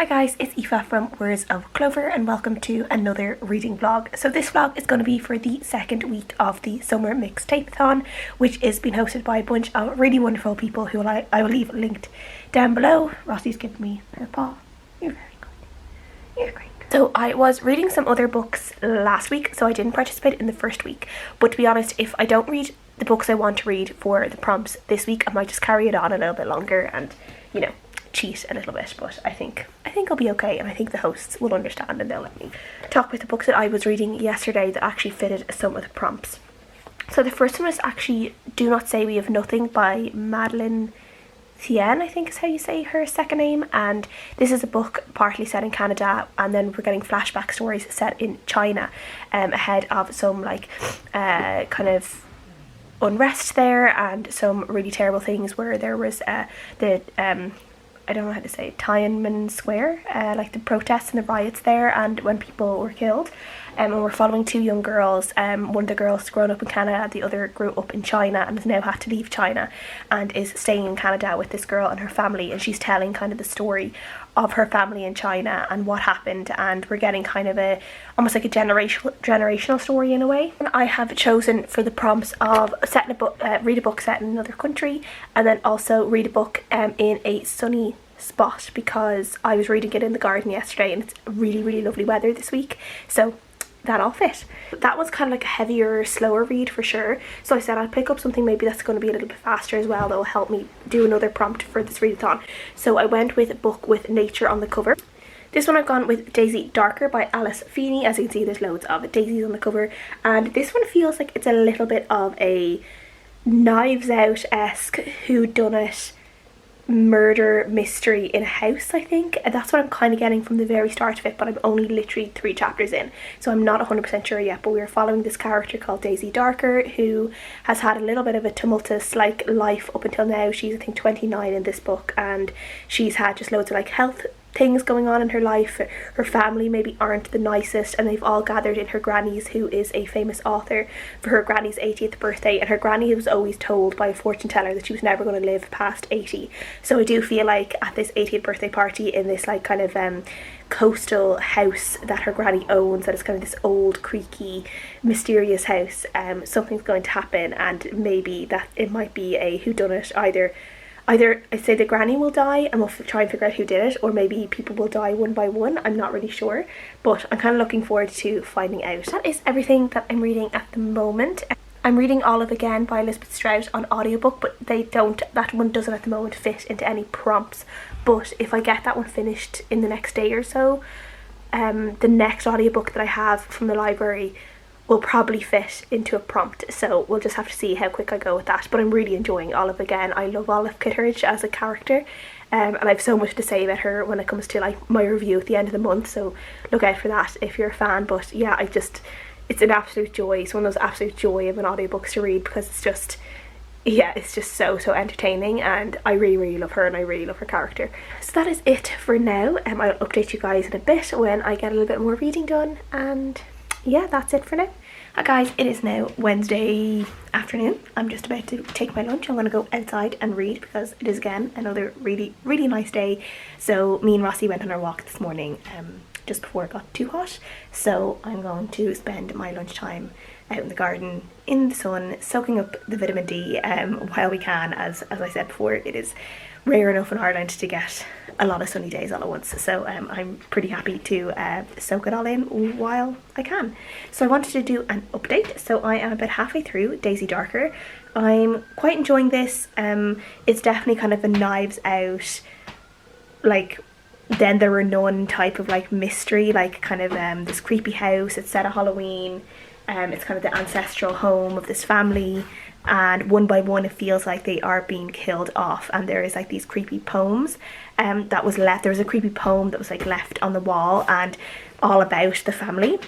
Hi guys, it's Aoife from Words of Clover and welcome to another reading vlog. So this vlog is going to be for the second week of the summer Mixtape-athon, which is being hosted by a bunch of really wonderful people who I will leave linked down below. Roci's giving me her paw. You're very good. You're great. So I was reading some other books last week, so I didn't participate in the first week. But to be honest, if I don't read the books I want to read for the prompts this week, I might just carry it on a little bit longer and, you know, cheat a little bit. But I think I'll be okay, and I think the hosts will understand and they'll let me talk about the books that I was reading yesterday that actually fitted some of the prompts. So the first one was actually Do Not Say We Have Nothing by Madeline Thien, I think is how you say her second name, and this is a book partly set in Canada and then we're getting flashback stories set in China ahead of some like kind of unrest there and some really terrible things where there was I don't know how to say it, Tiananmen Square, like the protests and the riots there, and when people were killed. And we're following two young girls. One of the girls grown up in Canada, the other grew up in China and has now had to leave China and is staying in Canada with this girl and her family, and she's telling kind of the story of her family in China and what happened, and we're getting kind of almost like a generational story in a way. And I have chosen for the prompts of read a book set in another country, and then also read a book in a sunny spot, because I was reading it in the garden yesterday and it's really lovely weather this week, so that all fit. That was kind of like a heavier, slower read for sure, so I said I'll pick up something maybe that's going to be a little bit faster as well that will help me do another prompt for this readathon. So I went with a book with nature on the cover. This one I've gone with Daisy Darker by Alice Feeney. As you can see, there's loads of daisies on the cover, and this one feels like it's a little bit of a Knives Out-esque whodunit murder mystery in a house, I think. And that's what I'm kind of getting from the very start of it, but I'm only literally 3 chapters in, so I'm not 100% sure yet. But we're following this character called Daisy Darker, who has had a little bit of a tumultuous like life up until now. She's I think 29 in this book, and she's had just loads of like health things going on in her life. Her family maybe aren't the nicest, and they've all gathered in her granny's, who is a famous author, for her granny's 80th birthday, and her granny was always told by a fortune teller that she was never going to live past 80. So I do feel like at this 80th birthday party in this like kind of coastal house that her granny owns, that is kind of this old creaky mysterious house, something's going to happen, and maybe that it might be a whodunit. Either I say the granny will die and we'll try and figure out who did it, or maybe people will die one by one. I'm not really sure, but I'm kind of looking forward to finding out. That is everything that I'm reading at the moment. I'm reading Olive Again by Elizabeth Strout on audiobook, but that one doesn't at the moment fit into any prompts. But if I get that one finished in the next day or so, the next audiobook that I have from the library will probably fit into a prompt, so we'll just have to see how quick I go with that. But I'm really enjoying Olive Again. I love Olive Kitteridge as a character, and I have so much to say about her when it comes to like my review at the end of the month, so look out for that if you're a fan. But yeah, it's an absolute joy. It's one of those absolute joy of an audiobooks to read, because it's just so entertaining, and I really love her, and I really love her character. So that is it for now. I'll update you guys in a bit when I get a little bit more reading done, and yeah, that's it for now. Hi guys, it is now Wednesday afternoon. I'm just about to take my lunch. I'm going to go outside and read, because it is again another really nice day. So me and Roci went on our walk this morning just before it got too hot, so I'm going to spend my lunchtime out in the garden in the sun, soaking up the vitamin D while we can. As I said before, it is rare enough in Ireland to get a lot of sunny days all at once, so I'm pretty happy to soak it all in while I can. So I wanted to do an update. So I am about halfway through Daisy Darker. I'm quite enjoying this. It's definitely kind of a Knives Out, like Then There Were None type of like mystery, like kind of this creepy house. It's set at Halloween. It's kind of the ancestral home of this family, and one by one it feels like they are being killed off, and there is like these creepy poems that was left. There was a creepy poem that was like left on the wall and all about the family,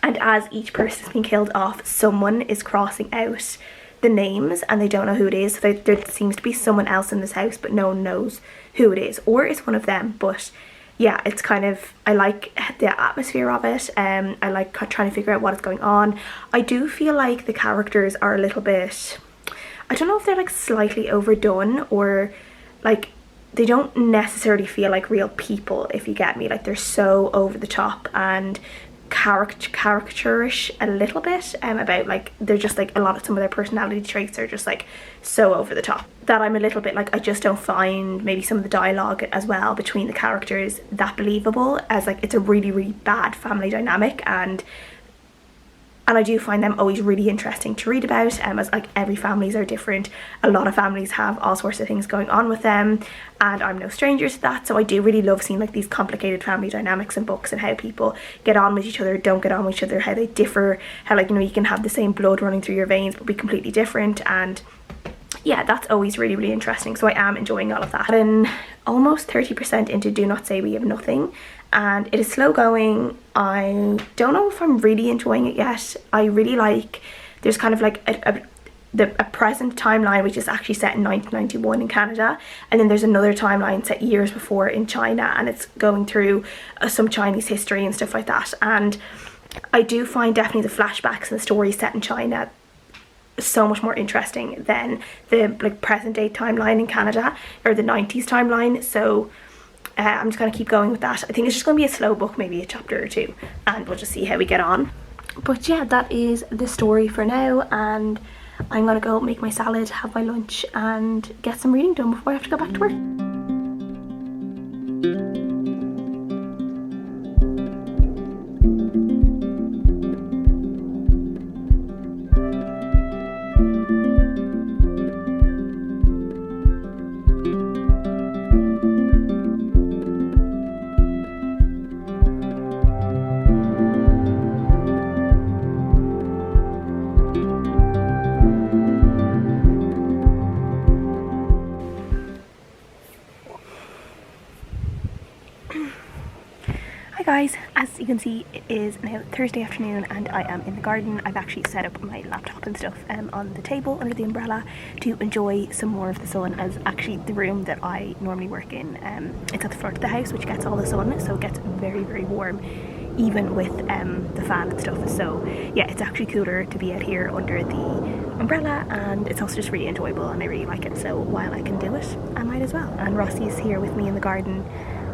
and as each person is being killed off, someone is crossing out the names and they don't know who it is. So there seems to be someone else in this house, but no one knows who it is, or it's one of them. But yeah, it's kind of, I like the atmosphere of it. I like trying to figure out what is going on. I do feel like the characters are a little bit, I don't know if they're like slightly overdone, or like they don't necessarily feel like real people, if you get me. Like, they're so over the top and caricaturish a little bit, about like, they're just like, a lot of some of their personality traits are just like so over the top that I'm a little bit like, I just don't find maybe some of the dialogue as well between the characters that believable, as like, it's a really, really bad family dynamic, and I do find them always really interesting to read about, as like, every families are different. A lot of families have all sorts of things going on with them, and I'm no stranger to that. So I do really love seeing like these complicated family dynamics in books, and how people get on with each other, don't get on with each other, how they differ, how, like, you know, you can have the same blood running through your veins but be completely different. And yeah, that's always really, really interesting. So I am enjoying all of that. And almost 30% into Do Not Say We Have Nothing, and it is slow going. I don't know if I'm really enjoying it yet. I really like, there's kind of like a present timeline which is actually set in 1991 in Canada, and then there's another timeline set years before in China, and it's going through some Chinese history and stuff like that. And I do find definitely the flashbacks and the stories set in China so much more interesting than the like present day timeline in Canada, or the 90s timeline. So I'm just going to keep going with that. I think it's just going to be a slow book, maybe a chapter or two, and we'll just see how we get on. But yeah, that is the story for now, and I'm going to go make my salad, have my lunch, and get some reading done before I have to go back to work. Guys, as you can see, it is now Thursday afternoon and I am in the garden. I've actually set up my laptop and stuff on the table under the umbrella to enjoy some more of the sun, as actually the room that I normally work in, it's at the front of the house, which gets all the sun, so it gets very, very warm even with the fan and stuff. So yeah, it's actually cooler to be out here under the umbrella, and it's also just really enjoyable and I really like it. So while I can do it, I might as well. And Roci is here with me in the garden.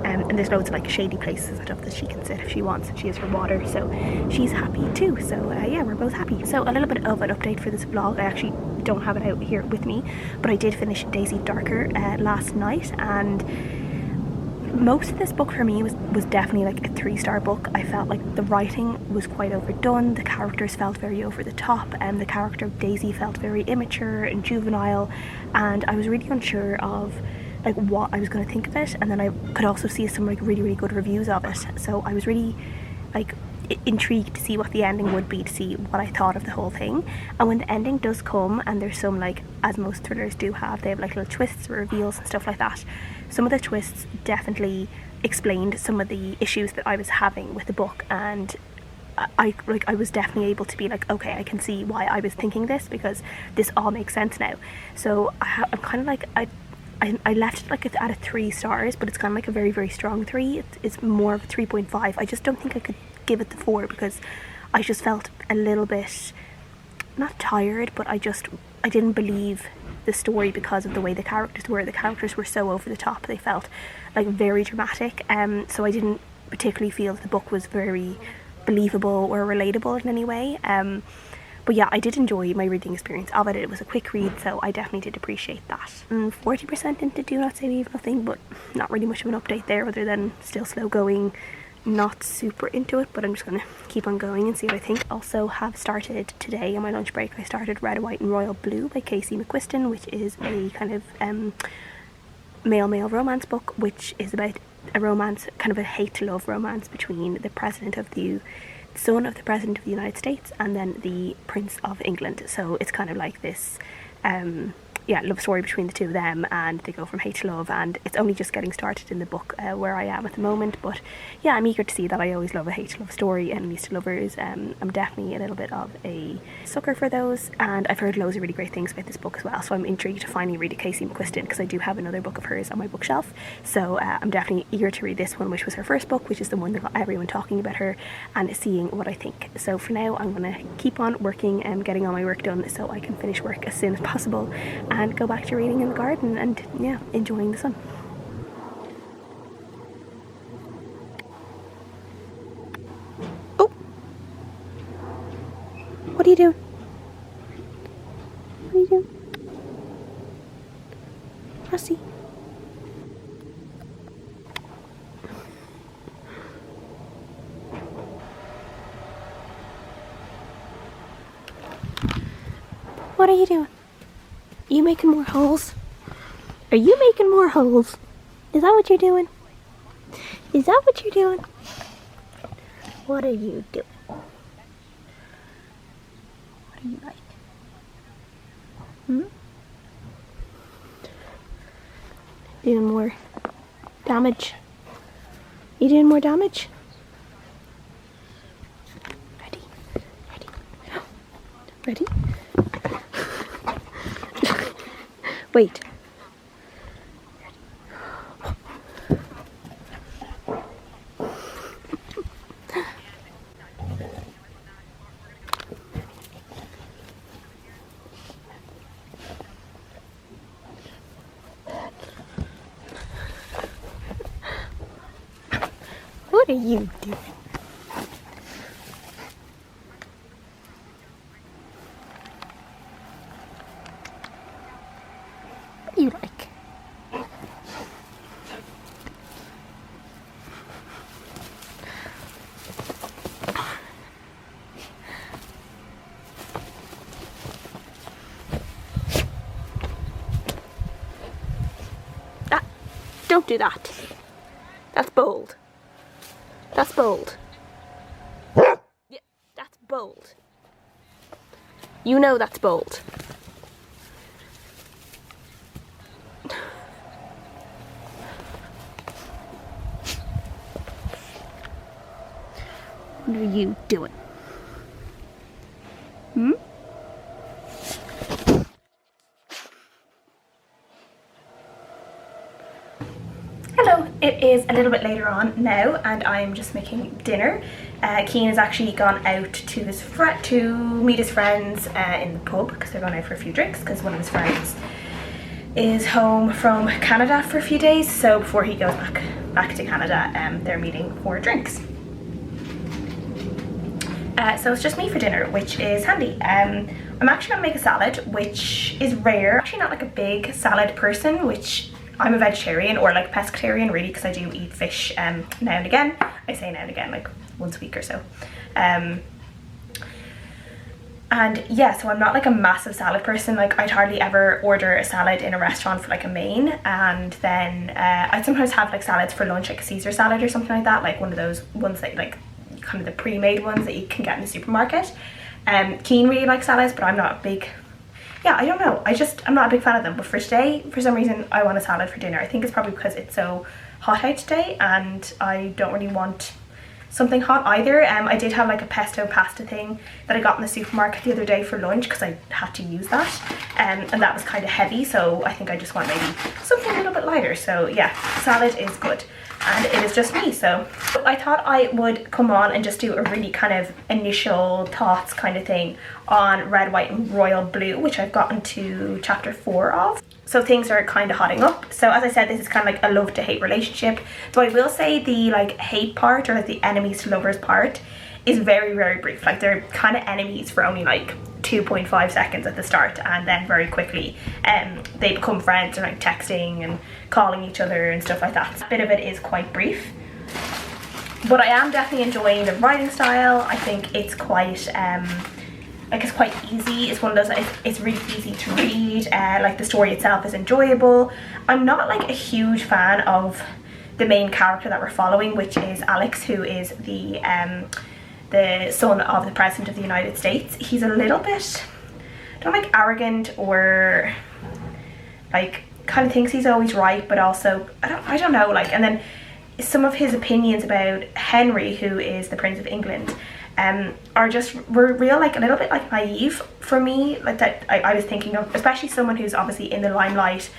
And there's loads of like shady places and stuff that she can sit if she wants, and she has her water, so she's happy too. So yeah, we're both happy. So a little bit of an update for this vlog. I actually don't have it out here with me, but I did finish Daisy Darker last night, and most of this book for me was definitely like a 3-star book. I felt like the writing was quite overdone, the characters felt very over the top, and the character of Daisy felt very immature and juvenile, and I was really unsure of like what I was going to think of it. And then I could also see some like really, really good reviews of it, so I was really like intrigued to see what the ending would be, to see what I thought of the whole thing. And when the ending does come, and there's some, like, as most thrillers do have, they have like little twists or reveals and stuff like that, some of the twists definitely explained some of the issues that I was having with the book, and I was definitely able to be like, okay, I can see why I was thinking this, because this all makes sense now. So I'm kind of like, I left it like at a 3 stars, but it's kind of like a very, very strong 3. It's more of a 3.5. I just don't think I could give it the 4, because I just felt a little bit, not tired, but I didn't believe the story because of the way the characters were. The characters were so over the top. They felt like very dramatic, so I didn't particularly feel that the book was very believable or relatable in any way. But yeah, I did enjoy my reading experience of it. It was a quick read, so I definitely did appreciate that. 40% into Do Not Say We Have Nothing, but not really much of an update there, other than still slow going, not super into it, but I'm just going to keep on going and see what I think. Also have started today on my lunch break, I started Red, White and Royal Blue by McQuiston, which is a kind of male romance book, which is about a romance, kind of a hate-to-love romance between the son of the President of the United States and then the Prince of England. So it's kind of like this love story between the two of them, and they go from hate to love, and it's only just getting started in the book where I am at the moment. But yeah, I'm eager to see that. I always love a hate to love story, enemies to lovers. I'm definitely a little bit of a sucker for those, and I've heard loads of really great things about this book as well, so I'm intrigued to finally read a McQuiston, because I do have another book of hers on my bookshelf. So I'm definitely eager to read this one, which was her first book, which is the one that got everyone talking about her, and seeing what I think. So for now, I'm going to keep on working and getting all my work done so I can finish work as soon as possible and go back to reading in the garden and yeah, enjoying the sun. you doing? What are you doing? Roci. What are you doing? Are you making more holes? Are you making more holes? Is that what you're doing? Is that what you're doing? What are you doing? What are you like? Doing more damage. You doing more damage? Ready? Ready? Ready? Wait. What are you doing? What do you like? Ah, don't do that. That's bold. That's bold. Yeah, that's bold. You know that's bold. What are you doing? Hello, it is a little bit later on now and I'm just making dinner. Cian has actually gone out to meet his friends in the pub because they're going out for a few drinks because one of his friends is home from Canada for a few days, so before he goes back to Canada they're meeting for drinks. So it's just me for dinner, which is handy. I'm actually going to make a salad, which is rare. I'm actually not like a big salad person, which I'm a vegetarian or like pescatarian really, because I do eat fish now and again. I say now and again, like once a week or so. And yeah, so I'm not like a massive salad person. Like I'd hardly ever order a salad in a restaurant for like a main, and then I'd sometimes have like salads for lunch, like a Caesar salad or something like that, like one of those ones that like kind of the pre-made ones that you can get in the supermarket. Cian really likes salads, but I'm not a big, yeah, I don't know, I'm not a big fan of them. But for today, for some reason, I want a salad for dinner. I think it's probably because it's so hot out today and I don't really want something hot either. I did have like a pesto pasta thing that I got in the supermarket the other day for lunch because I had to use that, and that was kind of heavy, so I think I just want maybe something a little bit lighter. So yeah, salad is good. And it is just me, so I thought I would come on and just do a really kind of initial thoughts kind of thing on Red, White and Royal Blue, which I've gotten to chapter 4 of. So things are kind of hotting up. So as I said, this is kind of like a love to hate relationship. So I will say the like hate part, or like the enemies to lovers part, is very, very brief. Like they're kind of enemies for only like 2.5 seconds at the start, and then very quickly they become friends and like texting and calling each other and stuff like that. A bit of it is quite brief, but I am definitely enjoying the writing style. I think it's quite like it's quite easy. It's one of those, it's really easy to read. Like the story itself is enjoyable. I'm not like a huge fan of the main character that we're following, which is Alex, who is the son of the President of the United States. He's a little bit, I don't like arrogant, or like kind of thinks he's always right, but also I don't know, like, and then some of his opinions about Henry, who is the Prince of England, were real, like a little bit like naive for me. Like that I was thinking of, especially someone who's obviously in the limelight,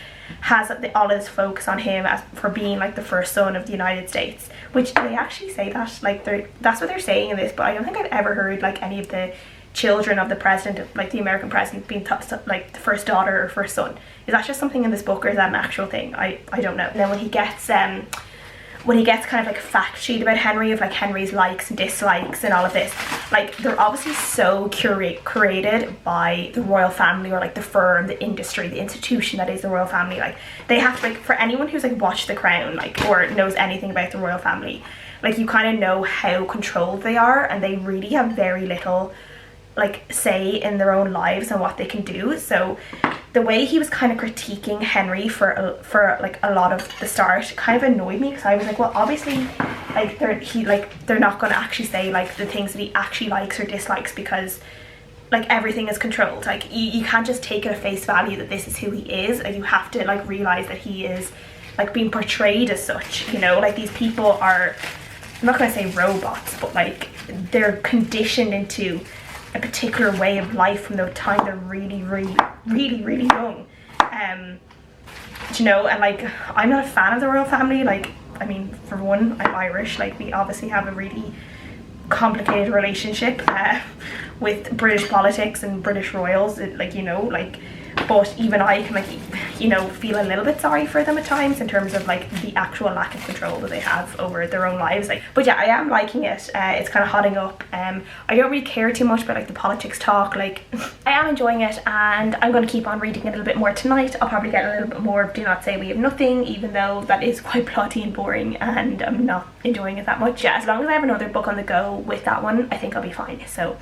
has all of this focus on him as for being like the first son of the United States, which they actually say that, like that's what they're saying in this, but I don't think I've ever heard like any of the children of the president, like the American president, being like the first daughter or first son. Is that just something in this book, or is that an actual thing? I don't know. And then when he gets when he gets kind of like a fact sheet about Henry of like Henry's likes and dislikes and all of this, like they're obviously so created by the royal family, or like the firm, the industry, the institution that is the royal family. Like they have to, like, for anyone who's like watched The Crown, like, or knows anything about the royal family, like you kind of know how controlled they are, and they really have very little like say in their own lives and what they can do. So the way he was kind of critiquing Henry for like a lot of the start kind of annoyed me, because I was like, well, obviously like they're not going to actually say like the things that he actually likes or dislikes, because like everything is controlled. Like you can't just take it at face value that this is who he is, and you have to like realize that he is like being portrayed as such, you know. Like these people are, I'm not going to say robots, but like they're conditioned into a particular way of life from the time they're really young. You know, and like I'm not a fan of the royal family. Like, I mean, for one, I'm Irish. Like we obviously have a really complicated relationship with British politics and British royals, like, you know, like, but even I can, like, you know, feel a little bit sorry for them at times in terms of like the actual lack of control that they have over their own lives. Like, but yeah, I am liking it. It's kind of hotting up. I don't really care too much about like the politics talk. Like I am enjoying it, and I'm going to keep on reading a little bit more tonight. I'll probably get a little bit more of Do Not Say We Have Nothing, even though that is quite plotty and boring and I'm not enjoying it that much. Yeah, as long as I have another book on the go with that one, I think I'll be fine. So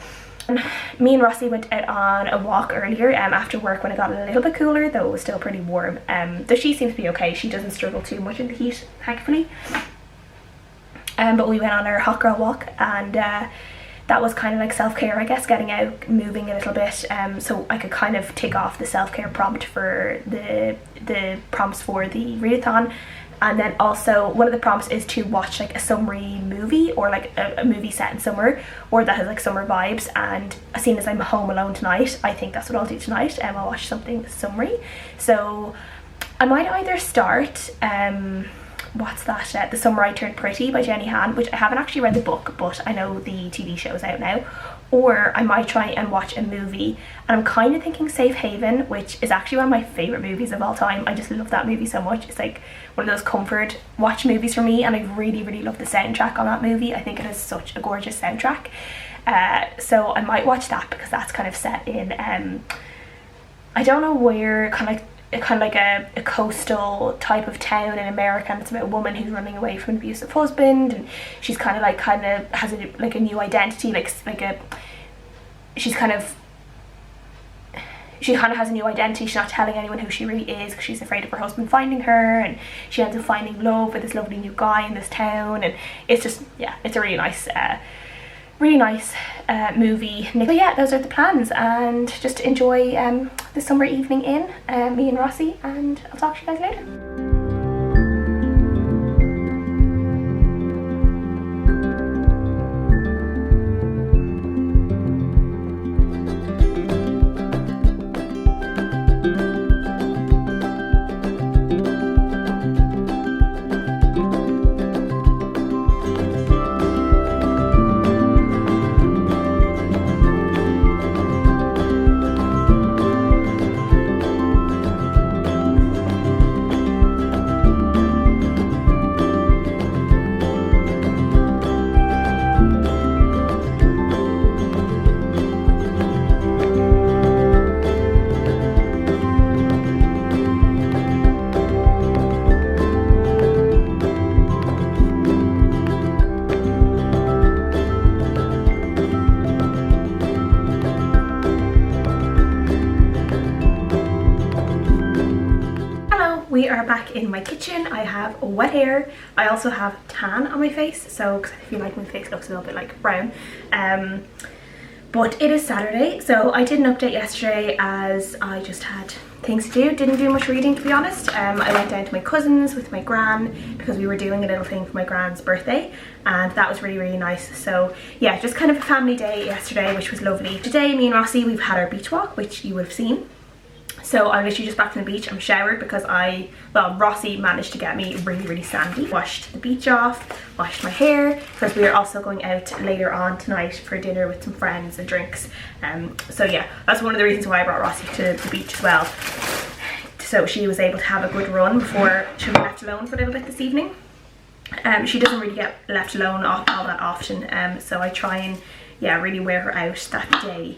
me and Roci went out on a walk earlier after work when it got a little bit cooler, though it was still pretty warm. Though she seems to be okay. She doesn't struggle too much in the heat, thankfully. But we went on our hot girl walk, and that was kind of like self-care, I guess, getting out, moving a little bit, so I could kind of tick off the self-care prompt for the prompts for the readathon. And then also one of the prompts is to watch like a summery movie, or like a movie set in summer, or that has like summer vibes. And seeing as I'm home alone tonight, I think that's what I'll do tonight. I'll watch something summery. So I might either start what's that, The Summer I Turned Pretty by Jenny Han, which I haven't actually read the book, but I know the TV show is out now. Or I might try and watch a movie, and I'm kind of thinking Safe Haven, which is actually one of my favourite movies of all time. I just love that movie so much. It's like one of those comfort watch movies for me, and I really love the soundtrack on that movie. I think it has such a gorgeous soundtrack. So I might watch that, because that's kind of set in I don't know where, kind of like a coastal type of town in America, and it's about a woman who's running away from an abusive husband, and she's kind of has a new identity, she kind of has a new identity. She's not telling anyone who she really is, because she's afraid of her husband finding her, and she ends up finding love with this lovely new guy in this town. And it's just, yeah, it's a really nice movie. But yeah, those are the plans, and just enjoy the summer evening in me and Roci, and I'll talk to you guys later. We are back in my kitchen. I have wet hair. I also have tan on my face, so because I feel like my face looks a little bit like brown. But it is Saturday, so I did an update yesterday as I just had things to do. Didn't do much reading, to be honest. I went down to my cousin's with my gran because we were doing a little thing for my gran's birthday, and that was really nice. So yeah, just kind of a family day yesterday, which was lovely. Today, me and Roci, we've had our beach walk, which you would have seen. So I'm literally just back from the beach. I'm showered because Roci managed to get me really sandy. Washed the beach off, washed my hair, because we are also going out later on tonight for dinner with some friends and drinks. So yeah, that's one of the reasons why I brought Roci to the beach as well. So she was able to have a good run before she was left alone for a little bit this evening. She doesn't really get left alone all that often, so I try and really wear her out that day,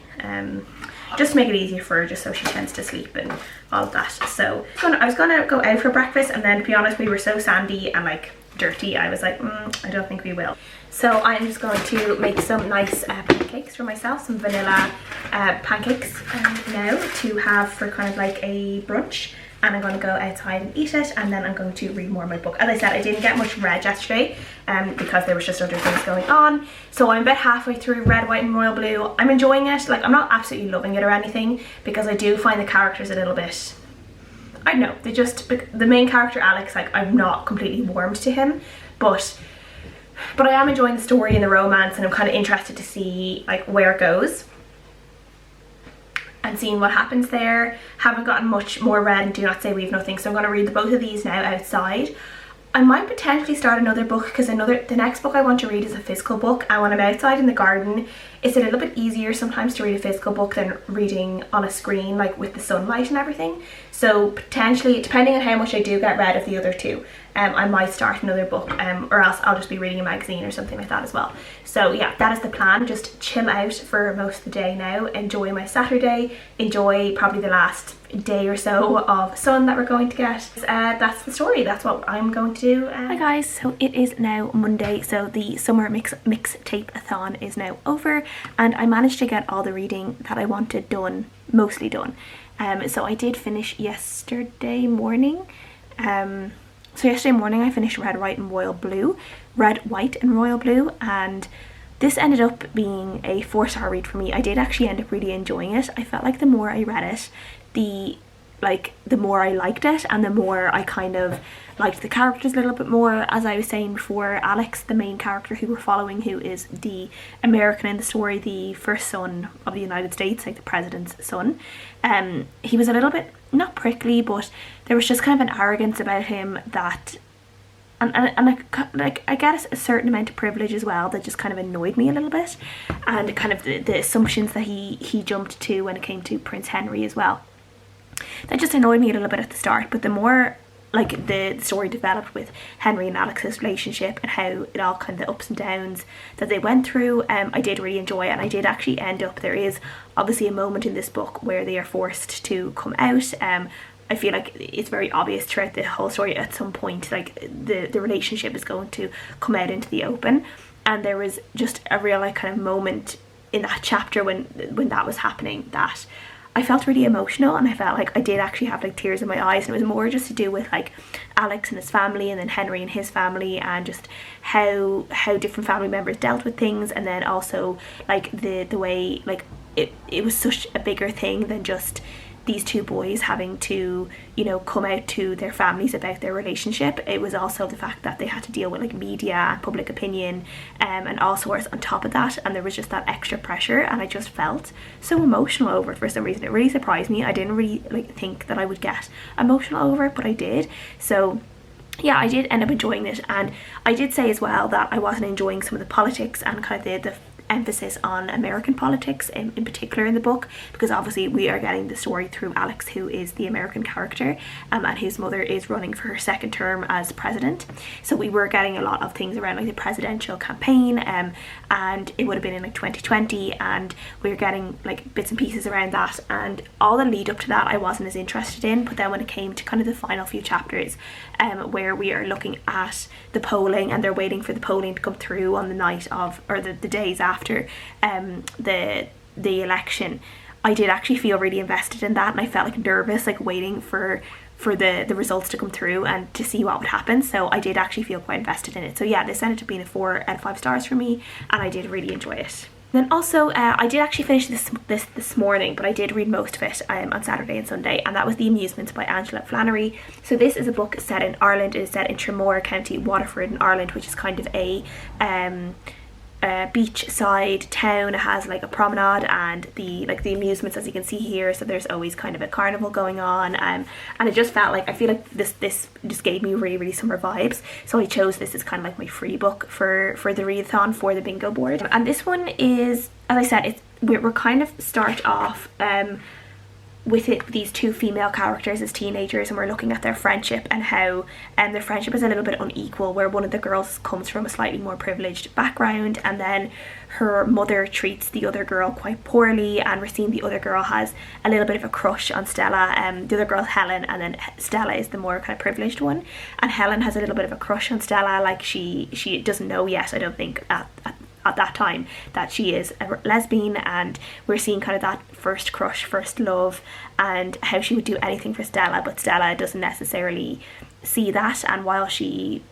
just to make it easier for her, just so she tends to sleep and all of that. So I was gonna go out for breakfast, and then to be honest, we were so sandy and like dirty, I was like, I don't think we will. So I'm just going to make some nice pancakes for myself, some vanilla pancakes now to have for kind of like a brunch. And I'm going to go outside and eat it, and then I'm going to read more of my book. As I said, I didn't get much read yesterday because there was just other things going on. So I'm about halfway through Red, White and Royal Blue. I'm enjoying it. Like, I'm not absolutely loving it or anything, because I do find the characters a little bit, I don't know, the main character Alex, like, I'm not completely warmed to him, but I am enjoying the story and the romance, and I'm kind of interested to see like where it goes and seeing what happens there. Haven't gotten much more read and Do Not Say We've Nothing, so I'm going to read both of these now outside. I might potentially start another book, because the next book I want to read is a physical book, and when I'm outside in the garden it's a little bit easier sometimes to read a physical book than reading on a screen, like with the sunlight and everything. So potentially, depending on how much I do get read of the other two, I might start another book, or else I'll just be reading a magazine or something like that as well. So yeah, that is the plan. Just chill out for most of the day now, enjoy my Saturday, enjoy probably the last day or so of sun that we're going to get. That's the story. That's what I'm going to do. Hi guys, so it is now Monday, so the summer mixtape-a-thon is now over, and I managed to get all the reading that I wanted done, mostly done. So I did finish yesterday morning. So yesterday morning I finished Red, White and Royal Blue, and this ended up being a 4-star read for me. I did actually end up really enjoying it. I felt like the more I read it, the more I liked it, and the more I kind of liked the characters a little bit more. As I was saying before, Alex, the main character who we're following, who is the American in the story, the first son of the United States, like the president's son, he was a little bit, not prickly, but there was just kind of an arrogance about him that, and like I guess a certain amount of privilege as well, that just kind of annoyed me a little bit, and kind of the assumptions that he jumped to when it came to Prince Henry as well. That just annoyed me a little bit at the start, but the more like the story developed with Henry and Alex's relationship and how it all kind of the ups and downs that they went through, I did really enjoy it. And I did actually end up, there is obviously a moment in this book where they are forced to come out. I feel like it's very obvious throughout the whole story at some point, like the relationship is going to come out into the open, and there was just a real like kind of moment in that chapter when that was happening that I felt really emotional, and I felt like I did actually have like tears in my eyes, and it was more just to do with like Alex and his family, and then Henry and his family, and just how different family members dealt with things, and then also like the way like it was such a bigger thing than just these two boys having to, you know, come out to their families about their relationship. It was also the fact that they had to deal with like media and public opinion, and all sorts on top of that, and there was just that extra pressure, and I just felt so emotional over it for some reason. It really surprised me. I didn't really like think that I would get emotional over it, but I did. So yeah, I did end up enjoying it, and I did say as well that I wasn't enjoying some of the politics and kind of the emphasis on American politics in particular in the book, because obviously we are getting the story through Alex, who is the American character, and his mother is running for her second term as president. So we were getting a lot of things around like the presidential campaign, and it would have been in like 2020, and we were getting like bits and pieces around that, and all the lead up to that I wasn't as interested in. But then when it came to kind of the final few chapters, where we are looking at the polling, and they're waiting for the polling to come through on the night of, or the days after the election, I did actually feel really invested in that, and I felt like nervous, like waiting for the results to come through and to see what would happen. So I did actually feel quite invested in it. So yeah, this ended up being a 4 out of 5 stars for me, and I did really enjoy it. Then also, I did actually finish this morning, but I did read most of it on Saturday and Sunday, and that was The Amusements by Aingeala Flannery. So this is a book set in Ireland. It is set in Tramore County, Waterford in Ireland, which is kind of a beachside town. It has like a promenade and the amusements, as you can see here. So there's always kind of a carnival going on, and it just felt like, I feel like this just gave me really summer vibes. So I chose this as kind of like my free book for the readathon, for the bingo board. And this one is, as I said, we're kind of start off with it, these two female characters as teenagers, and we're looking at their friendship and how their friendship is a little bit unequal, where one of the girls comes from a slightly more privileged background, and then her mother treats the other girl quite poorly, and we're seeing the other girl has a little bit of a crush on Stella. The other girl's Helen, and then Stella is the more kind of privileged one, and Helen has a little bit of a crush on Stella. Like she doesn't know yet, I don't think, at that time, that she is a lesbian, and we're seeing kind of that first crush, first love, and how she would do anything for Stella, but Stella doesn't necessarily see that, and while she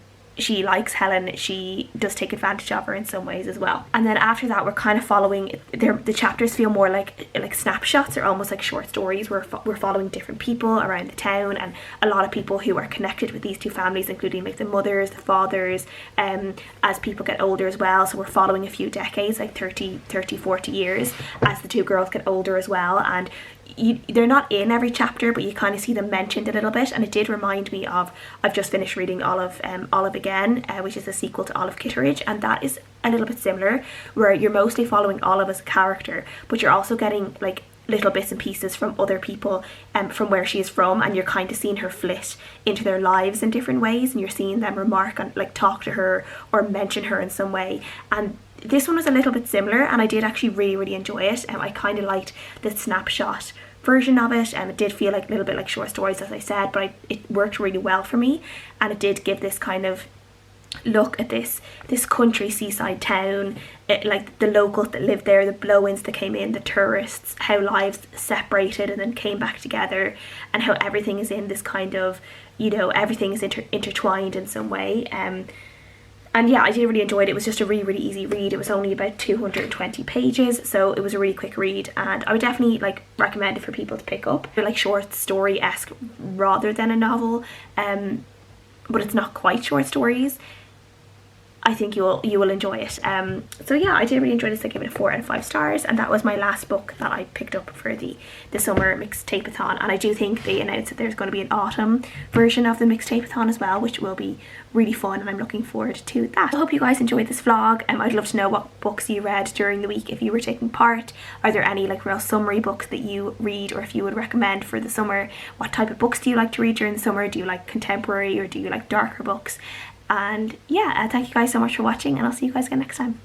likes Helen, she does take advantage of her in some ways as well. And then after that, we're kind of following the chapters feel more like snapshots, or almost like short stories. We're following different people around the town, and a lot of people who are connected with these two families, including like the mothers, the fathers, as people get older as well. So we're following a few decades, like 30 40 years, as the two girls get older as well. And they're not in every chapter, but you kind of see them mentioned a little bit, and it did remind me of, I've just finished reading Olive again, which is a sequel to Olive Kitteridge, and that is a little bit similar, where you're mostly following Olive as a character, but you're also getting like little bits and pieces from other people from where she is from, and you're kind of seeing her flit into their lives in different ways, and you're seeing them remark on, like, talk to her or mention her in some way. And this one was a little bit similar, and I did actually really enjoy it. I kind of liked the snapshot version of it, and it did feel like a little bit like short stories, as I said, but it worked really well for me, and it did give this kind of look at this country seaside town, like the locals that lived there, the blow-ins that came in, the tourists, how lives separated and then came back together, and how everything is in this kind of, you know, everything is intertwined in some way. And yeah, I did really enjoy it. It was just a really easy read. It was only about 220 pages, so it was a really quick read, and I would definitely like recommend it for people to pick up. They're like short story-esque rather than a novel, but it's not quite short stories. I think you will enjoy it. So yeah, I did really enjoy this. I gave it a 4 out of 5 stars, and that was my last book that I picked up for the summer Mixtape-athon. And I do think they announced that there's going to be an autumn version of the Mixtape-athon as well, which will be really fun, and I'm looking forward to that. I hope you guys enjoyed this vlog. I'd love to know what books you read during the week if you were taking part. Are there any like real summary books that you read, or if you would recommend for the summer? What type of books do you like to read during the summer? Do you like contemporary, or do you like darker books? And yeah, thank you guys so much for watching, and I'll see you guys again next time.